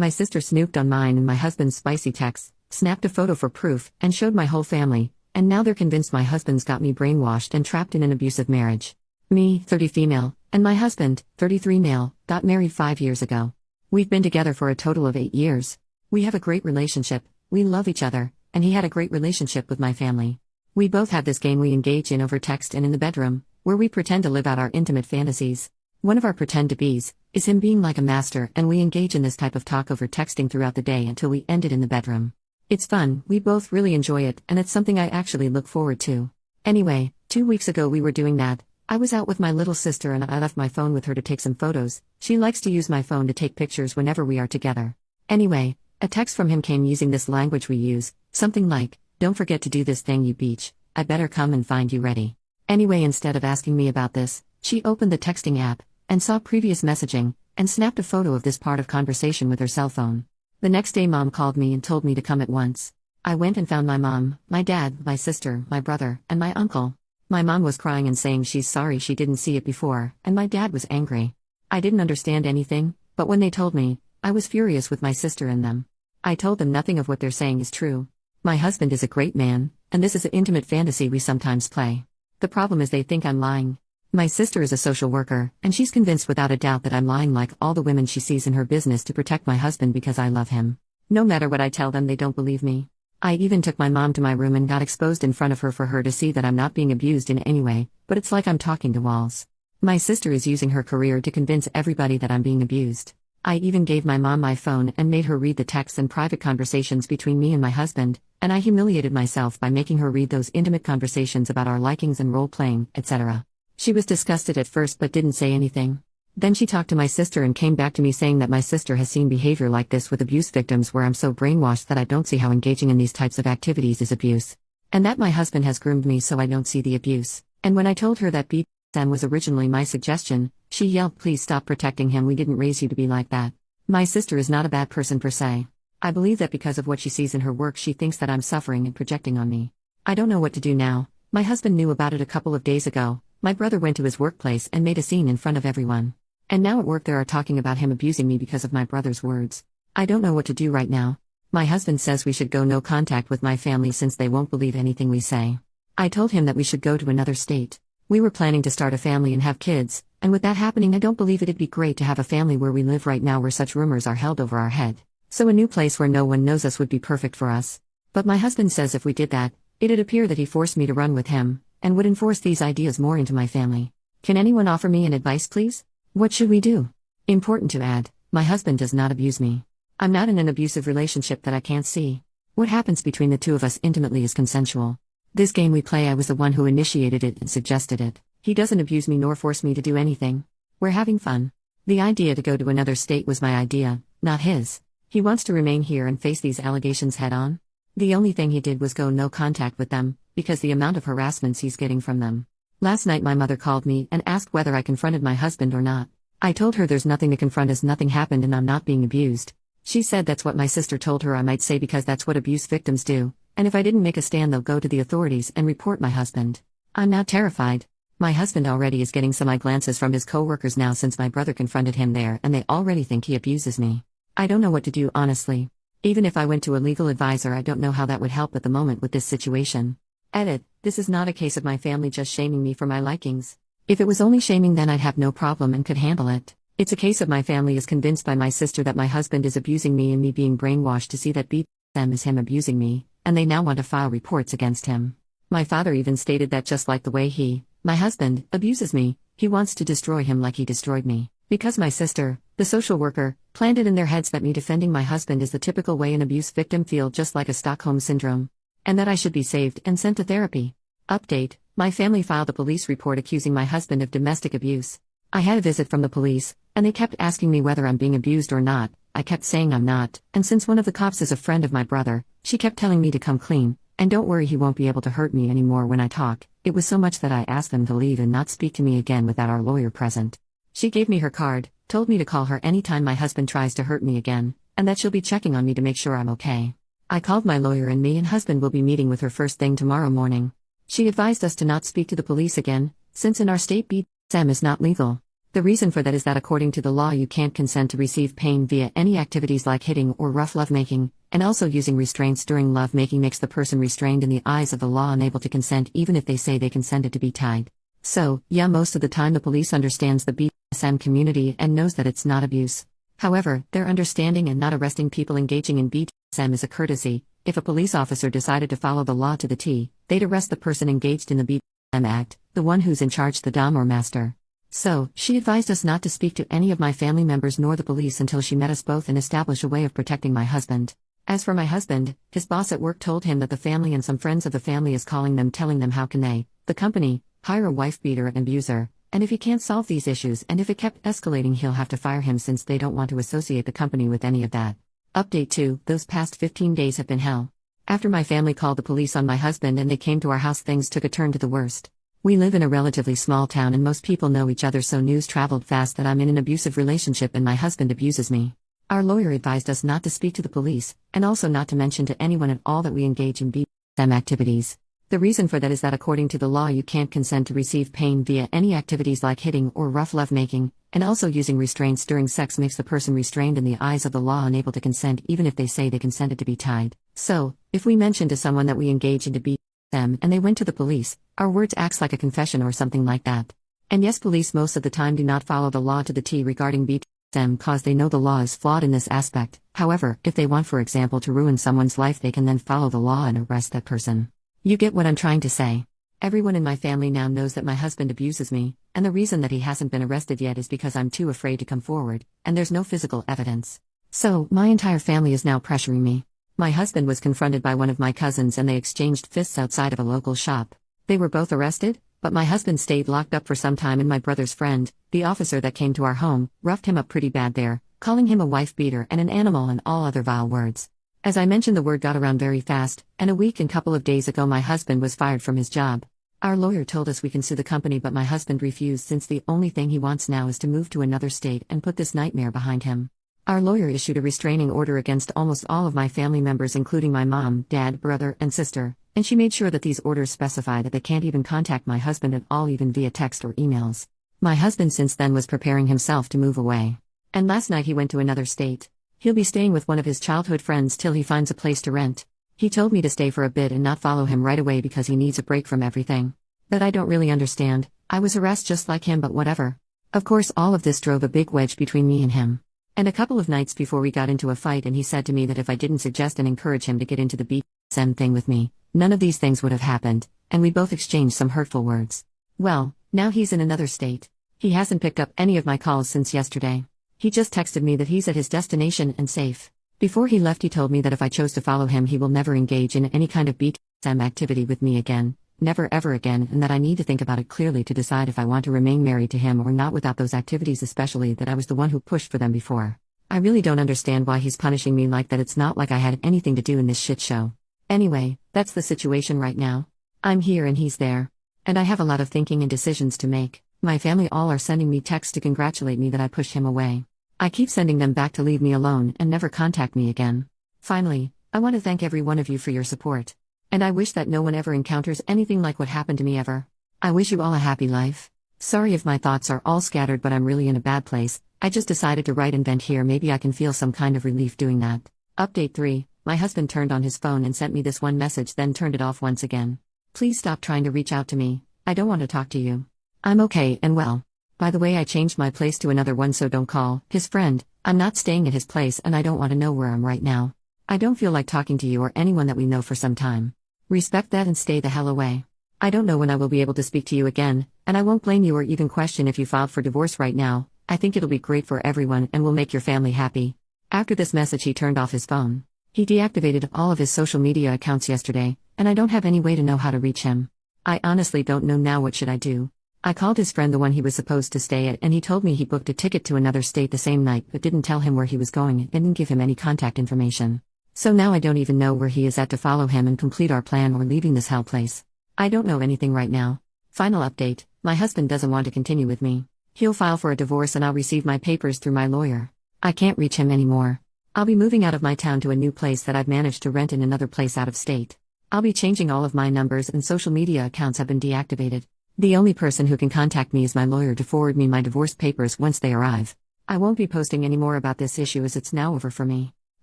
My sister snooped on mine and my husband's spicy texts, snapped a photo for proof, and showed my whole family, and now they're convinced my husband's got me brainwashed and trapped in an abusive marriage. Me, 30 female, and my husband, 33 male, got married 5 years ago. We've been together for a total of 8 years. We have a great relationship, we love each other, and he had a great relationship with my family. We both have this game we engage in over text and in the bedroom, where we pretend to live out our intimate fantasies. One of our pretend-to-bes is him being like a master, and we engage in this type of talk over texting throughout the day until we end it in the bedroom. It's fun, we both really enjoy it, and it's something I actually look forward to. Anyway, 2 weeks ago we were doing that. I was out with my little sister and I left my phone with her to take some photos. She likes to use my phone to take pictures whenever we are together. Anyway, a text from him came using this language we use, something like, "Don't forget to do this thing, you beach. I better come and find you ready." Anyway, instead of asking me about this, she opened the texting app, and saw previous messaging, and snapped a photo of this part of conversation with her cell phone. The next day mom called me and told me to come at once. I went and found my mom, my dad, my sister, my brother, and my uncle. My mom was crying and saying she's sorry she didn't see it before, and my dad was angry. I didn't understand anything, but when they told me, I was furious with my sister and them. I told them nothing of what they're saying is true. My husband is a great man, and this is an intimate fantasy we sometimes play. The problem is they think I'm lying. My sister is a social worker, and she's convinced without a doubt that I'm lying like all the women she sees in her business to protect my husband because I love him. No matter what I tell them, they don't believe me. I even took my mom to my room and got exposed in front of her for her to see that I'm not being abused in any way, but it's like I'm talking to walls. My sister is using her career to convince everybody that I'm being abused. I even gave my mom my phone and made her read the texts and private conversations between me and my husband, and I humiliated myself by making her read those intimate conversations about our likings and role-playing, etc. She was disgusted at first but didn't say anything. Then she talked to my sister and came back to me saying that my sister has seen behavior like this with abuse victims where I'm so brainwashed that I don't see how engaging in these types of activities is abuse. And that my husband has groomed me so I don't see the abuse. And when I told her that BDSM was originally my suggestion, she yelled, "Please stop protecting him, we didn't raise you to be like that." My sister is not a bad person per se. I believe that because of what she sees in her work she thinks that I'm suffering and projecting on me. I don't know what to do now. My husband knew about it a couple of days ago. My brother went to his workplace and made a scene in front of everyone. And now at work they are talking about him abusing me because of my brother's words. I don't know what to do right now. My husband says we should go no contact with my family since they won't believe anything we say. I told him that we should go to another state. We were planning to start a family and have kids, and with that happening I don't believe it'd be great to have a family where we live right now where such rumors are held over our head. So a new place where no one knows us would be perfect for us. But my husband says if we did that, it'd appear that he forced me to run with him, and would enforce these ideas more into my family. Can anyone offer me an advice please? What should we do? Important to add, my husband does not abuse me. I'm not in an abusive relationship that I can't see. What happens between the two of us intimately is consensual. This game we play, I was the one who initiated it and suggested it. He doesn't abuse me nor force me to do anything. We're having fun. The idea to go to another state was my idea, not his. He wants to remain here and face these allegations head on. The only thing he did was go no contact with them, because the amount of harassments he's getting from them. Last night my mother called me and asked whether I confronted my husband or not. I told her there's nothing to confront as nothing happened and I'm not being abused. She said that's what my sister told her I might say because that's what abuse victims do, and if I didn't make a stand they'll go to the authorities and report my husband. I'm now terrified. My husband already is getting some eye glances from his co-workers now since my brother confronted him there and they already think he abuses me. I don't know what to do honestly. Even if I went to a legal advisor I don't know how that would help at the moment with this situation. Edit, this is not a case of my family just shaming me for my likings. If it was only shaming then I'd have no problem and could handle it. It's a case of my family is convinced by my sister that my husband is abusing me and me being brainwashed to see that BDSM is him abusing me, and they now want to file reports against him. My father even stated that just like the way he, my husband, abuses me, he wants to destroy him like he destroyed me. Because my sister, the social worker, planted in their heads that me defending my husband is the typical way an abuse victim feels, just like a Stockholm syndrome. And that I should be saved and sent to therapy. Update, my family filed a police report accusing my husband of domestic abuse. I had a visit from the police, and they kept asking me whether I'm being abused or not. I kept saying I'm not, and since one of the cops is a friend of my brother, she kept telling me to come clean, and don't worry he won't be able to hurt me anymore when I talk. It was so much that I asked them to leave and not speak to me again without our lawyer present. She gave me her card, told me to call her anytime my husband tries to hurt me again, and that she'll be checking on me to make sure I'm okay. I called my lawyer and me and husband will be meeting with her first thing tomorrow morning. She advised us to not speak to the police again, since in our state BDSM is not legal. The reason for that is that according to the law, you can't consent to receive pain via any activities like hitting or rough lovemaking, and also using restraints during lovemaking makes the person restrained in the eyes of the law unable to consent even if they say they consented to be tied. So, yeah, most of the time the police understands the BDSM community and knows that it's not abuse. However, their understanding and not arresting people engaging in BDSM is a courtesy. If a police officer decided to follow the law to the T, they'd arrest the person engaged in the BDSM act, the one who's in charge, the dom or master. So, she advised us not to speak to any of my family members nor the police until she met us both and established a way of protecting my husband. As for my husband, his boss at work told him that the family and some friends of the family is calling them, telling them how can they, the company, hire a wife beater and abuser, and if he can't solve these issues and if it kept escalating he'll have to fire him since they don't want to associate the company with any of that. Update 2, those past 15 days have been hell. After my family called the police on my husband and they came to our house, things took a turn to the worst. We live in a relatively small town and most people know each other, so news traveled fast that I'm in an abusive relationship and my husband abuses me. Our lawyer advised us not to speak to the police, and also not to mention to anyone at all that we engage in BDSM activities. The reason for that is that according to the law you can't consent to receive pain via any activities like hitting or rough lovemaking, and also using restraints during sex makes the person restrained in the eyes of the law unable to consent even if they say they consented to be tied. So, if we mention to someone that we engage into BDSM and they went to the police, our words acts like a confession or something like that. And yes, police most of the time do not follow the law to the T regarding BDSM cause they know the law is flawed in this aspect. However, if they want, for example, to ruin someone's life, they can then follow the law and arrest that person. You get what I'm trying to say? Everyone in my family now knows that my husband abuses me, and the reason that he hasn't been arrested yet is because I'm too afraid to come forward, and there's no physical evidence. So, my entire family is now pressuring me. My husband was confronted by one of my cousins and they exchanged fists outside of a local shop. They were both arrested, but my husband stayed locked up for some time and my brother's friend, the officer that came to our home, roughed him up pretty bad there, calling him a wife beater and an animal and all other vile words. As I mentioned, the word got around very fast, and a week and couple of days ago my husband was fired from his job. Our lawyer told us we can sue the company, but my husband refused since the only thing he wants now is to move to another state and put this nightmare behind him. Our lawyer issued a restraining order against almost all of my family members including my mom, dad, brother, and sister, and she made sure that these orders specify that they can't even contact my husband at all, even via text or emails. My husband since then was preparing himself to move away. And last night he went to another state. He'll be staying with one of his childhood friends till he finds a place to rent. He told me to stay for a bit and not follow him right away because he needs a break from everything. But I don't really understand. I was harassed just like him, but whatever. Of course, all of this drove a big wedge between me and him. And a couple of nights before we got into a fight and he said to me that if I didn't suggest and encourage him to get into the BDSM thing with me, none of these things would have happened, and we both exchanged some hurtful words. Well, now he's in another state. He hasn't picked up any of my calls since yesterday. He just texted me that he's at his destination and safe. Before he left he told me that if I chose to follow him he will never engage in any kind of BDSM activity with me again, never ever again, and that I need to think about it clearly to decide if I want to remain married to him or not without those activities, especially that I was the one who pushed for them before. I really don't understand why he's punishing me like that. It's not like I had anything to do in this shit show. Anyway, that's the situation right now. I'm here and he's there. And I have a lot of thinking and decisions to make. My family all are sending me texts to congratulate me that I pushed him away. I keep sending them back to leave me alone and never contact me again. Finally, I want to thank every one of you for your support. And I wish that no one ever encounters anything like what happened to me ever. I wish you all a happy life. Sorry if my thoughts are all scattered, but I'm really in a bad place. I just decided to write and vent here. Maybe I can feel some kind of relief doing that. Update 3. My husband turned on his phone and sent me this one message, then turned it off once again. Please stop trying to reach out to me. I don't want to talk to you. I'm okay and well. By the way, I changed my place to another one, so don't call. His friend. I'm not staying at his place and I don't want to know where I'm right now. I don't feel like talking to you or anyone that we know for some time. Respect that and stay the hell away. I don't know when I will be able to speak to you again, and I won't blame you or even question if you filed for divorce right now. I think it'll be great for everyone and will make your family happy. After this message he turned off his phone. He deactivated all of his social media accounts yesterday, and I don't have any way to know how to reach him. I honestly don't know now. What should I do? I called his friend, the one he was supposed to stay at, and he told me he booked a ticket to another state the same night but didn't tell him where he was going and didn't give him any contact information. So now I don't even know where he is at to follow him and complete our plan or leaving this hell place. I don't know anything right now. Final update, my husband doesn't want to continue with me. He'll file for a divorce and I'll receive my papers through my lawyer. I can't reach him anymore. I'll be moving out of my town to a new place that I've managed to rent in another place out of state. I'll be changing all of my numbers and social media accounts have been deactivated. The only person who can contact me is my lawyer to forward me my divorce papers once they arrive. I won't be posting any more about this issue as it's now over for me.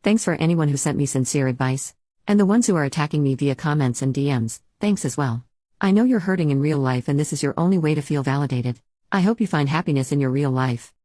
Thanks for anyone who sent me sincere advice. And the ones who are attacking me via comments and DMs, thanks as well. I know you're hurting in real life and this is your only way to feel validated. I hope you find happiness in your real life.